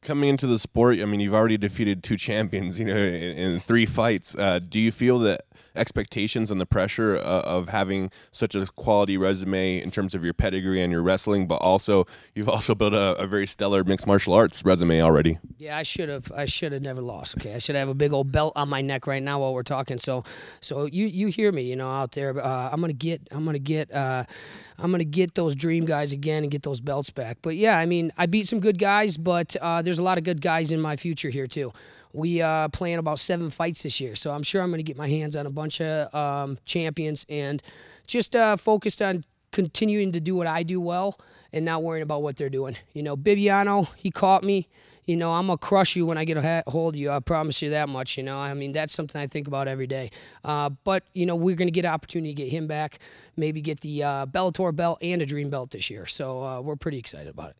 Coming into the sport, I mean, you've already defeated 2 champions, in 3 fights. Do you feel that expectations and the pressure of having such a quality resume in terms of your pedigree and your wrestling, but also you've also built a very stellar mixed martial arts resume already? Yeah, I should have never lost. Okay, I should have a big old belt on my neck right now while we're talking. So you hear me, out there. I'm gonna get those dream guys again and get those belts back. But yeah, I mean, I beat some good guys, but there's a lot of good guys in my future here too. We plan about 7 fights this year, so I'm sure I'm going to get my hands on a bunch of champions and just focused on continuing to do what I do well and not worrying about what they're doing. Bibiano, he caught me. I'm going to crush you when I get a hold of you. I promise you that much, I mean, that's something I think about every day. But, we're going to get an opportunity to get him back, maybe get the Bellator belt and a dream belt this year. So we're pretty excited about it.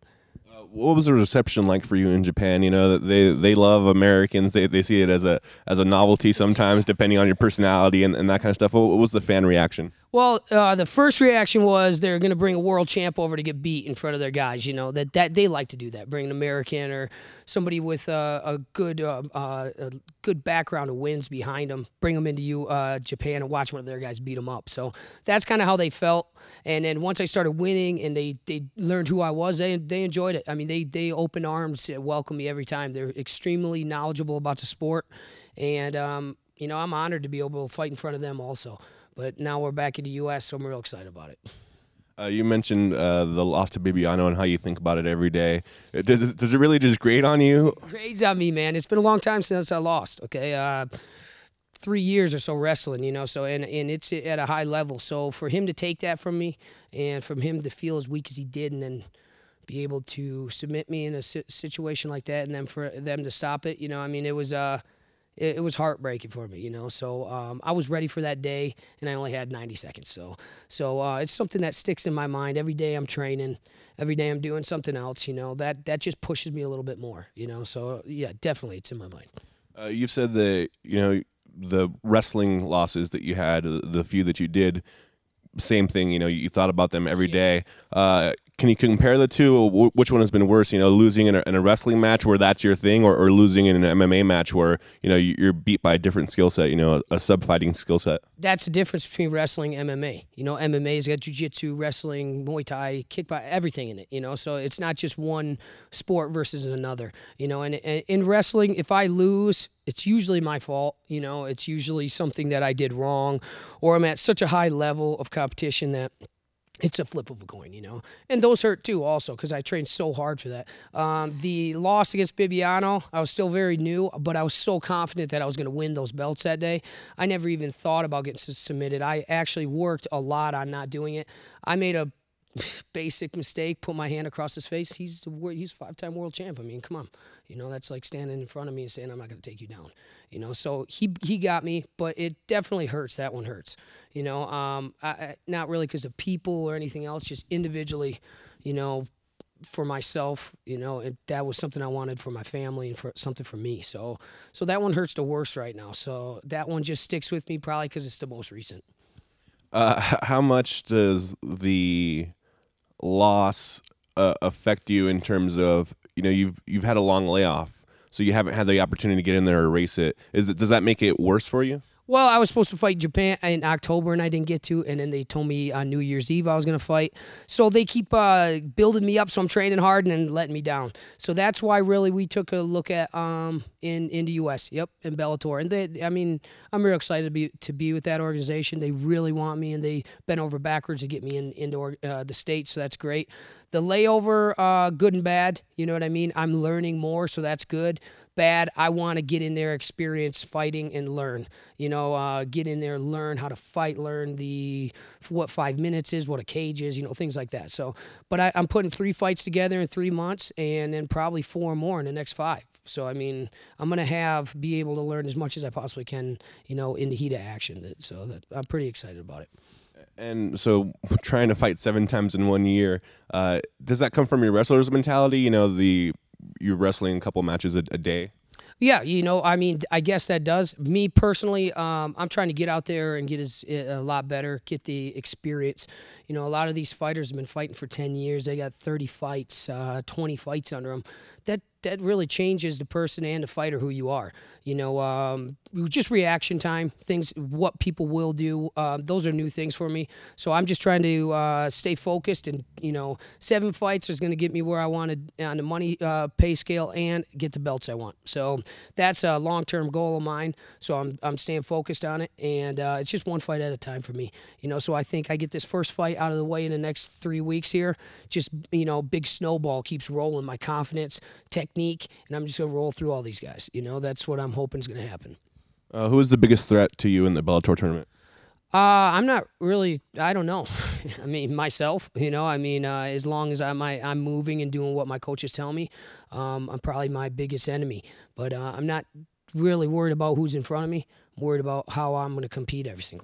What was the reception like for you in Japan? They love Americans. They see it as a novelty sometimes, depending on your personality and that kind of stuff. What was the fan reaction? Well, the first reaction was they're going to bring a world champ over to get beat in front of their guys. That they like to do that, bring an American or somebody with a good background of wins behind them, bring them into Japan and watch one of their guys beat them up. So that's kind of how they felt. And then once I started winning and they learned who I was, they enjoyed it. I mean, they open arms welcome me every time. They're extremely knowledgeable about the sport, and I'm honored to be able to fight in front of them also. But now we're back in the U.S., so I'm real excited about it. You mentioned the loss to Bibiano and how you think about it every day. Does it really just grate on you? It grades on me, man. It's been a long time since I lost, okay? 3 years or so wrestling, so and it's at a high level. So for him to take that from me and from him to feel as weak as he did and then be able to submit me in a situation like that and then for them to stop it, I mean, it was heartbreaking for me, So I was ready for that day, and I only had 90 seconds. So it's something that sticks in my mind. Every day I'm training, every day I'm doing something else. That just pushes me a little bit more. So yeah, definitely it's in my mind. You've said that the wrestling losses that you had, the few that you did. Same thing, you thought about them every day. Can you compare the two? Which one has been worse, losing in a wrestling match where that's your thing, or losing in an MMA match where, you're beat by a different skill set, a sub-fighting skill set? That's the difference between wrestling and MMA. MMA's got jiu-jitsu, wrestling, Muay Thai, kickboxing, everything in it, so it's not just one sport versus another, and in wrestling, if I lose, it's usually my fault, it's usually something that I did wrong, or I'm at such a high level of competition that it's a flip of a coin, and those hurt too also because I trained so hard for that. The loss against Bibiano, I was still very new, but I was so confident that I was going to win those belts that day. I never even thought about getting submitted. I actually worked a lot on not doing it. I made a basic mistake, put my hand across his face. He's 5-time world champ. I mean, come on. That's like standing in front of me and saying, I'm not going to take you down. So he got me, but it definitely hurts. That one hurts. Not really because of people or anything else, just individually, for myself, that was something I wanted for my family and for something for me. So that one hurts the worst right now. So that one just sticks with me probably because it's the most recent. How much does the loss affect you in terms of, you've had a long layoff, so you haven't had the opportunity to get in there or erase it. Does that make it worse for you? Well, I was supposed to fight Japan in October, and I didn't get to, and then they told me on New Year's Eve I was going to fight. So they keep building me up, so I'm training hard and then letting me down. So that's why really we took a look at in the U.S., in Bellator. And I'm real excited to be with that organization. They really want me, and they bent over backwards to get me into the States, so that's great. The layover, good and bad, you know what I mean? I'm learning more, so that's good. Bad, I want to get in there, experience fighting, and learn. Get in there, learn how to fight, learn what 5 minutes is, what a cage is, things like that. So, but I'm putting 3 fights together in 3 months, and then probably 4 more in the next 5. So, I'm going to be able to learn as much as I possibly can, in the heat of action. So I'm pretty excited about it. And so trying to fight 7 times in 1 year, does that come from your wrestler's mentality? You're wrestling a couple matches a day? Yeah, I guess that does. Me personally, I'm trying to get out there and get a lot better, get the experience. A lot of these fighters have been fighting for 10 years. They got 30 fights, 20 fights under them. that really changes the person and the fighter who you are. You know, just reaction time, things, what people will do. Those are new things for me. So I'm just trying to stay focused, and 7 fights is going to get me where I wanted on the money pay scale and get the belts I want. So that's a long-term goal of mine. So I'm staying focused on it, and it's just one fight at a time for me. So I think I get this first fight out of the way in the next 3 weeks here. Just big snowball keeps rolling, my confidence, technique, and I'm just gonna roll through all these guys. That's what I'm hoping is gonna happen. Who is the biggest threat to you in the Bellator tournament? I'm not really. I don't know. I mean, myself. As long as I'm moving and doing what my coaches tell me, I'm probably my biggest enemy. But I'm not really worried about who's in front of me. I'm worried about how I'm going to compete every single